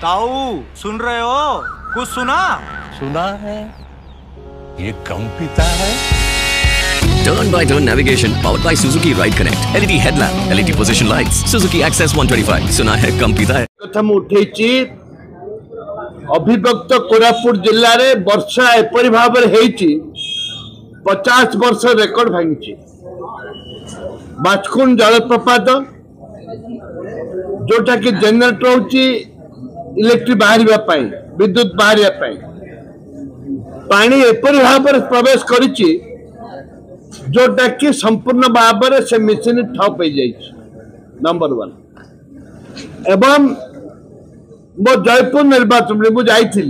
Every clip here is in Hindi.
ताऊ सुन रहे हो? कुछ सुना? सुना है, ये कम पीता है। Turn by turn navigation powered by Suzuki Ride Connect. LED headlamp, LED position lights, Suzuki Access 125. सुना है कम पीता है। प्रथम उठेची अभिव्यक्त कोरापुट जिल्ला रे वर्षा एपरि भाव रे हेची 50 वर्ष रेकर्ड भांगी बाचकुंड जलप्रपात जोटा कि जनरेटर होची इलेक्ट्रिक बाहर विद्युत बाहर पानी एपरि भाव रे प्रवेश करिची जोटा कि संपूर्ण भाव रे से मेसिन ठप हो जाइए नंबर 1 एवं मो जयपुर निर्वाचन में मुझे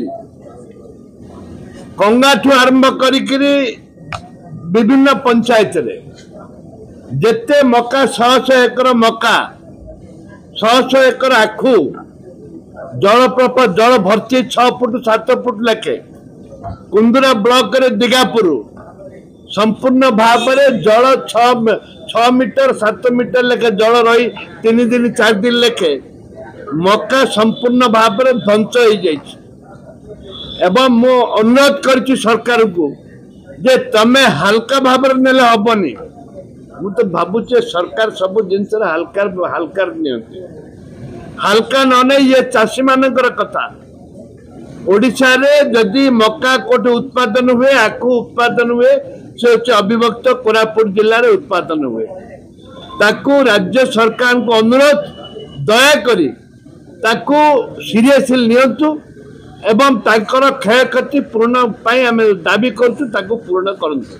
कंगा ठू आरंभ करी विभिन्न पंचायत रे जेते मका 100 एकर मका 100 एकर आखु जलप्रपात जल भर्ती 6 फुट 7 फुट लेखे कुंदुरा ब्लॉक रे दिगापुर संपूर्ण भाव में जल 6 मीटर 7 मीटर लेखे जल रही 3 दिन 4 दिन लेखे मका संपूर्ण भाव में ध्वंस हो जाइए एवं मु अनुरोध कर सरकार को जे तमे हल्का भाव ने हेनी मु तो भावुचे सरकार सब जिनस हल्का हल्का हल्का न ये चाषी मानकर कथा ओडिशा रे जदि मका कोटे उत्पादन हुए आखु उत्पादन हुए से अविभक्त कोरापुट जिले में उत्पादन हुए ताकू राज्य सरकार को अनुरोध दया करी ताकू सीरियसली नियंतु एवं ताकर क्षय क्षति पूर्ण पाई आमे दाबी करछु ताकू पूर्ण करंतु।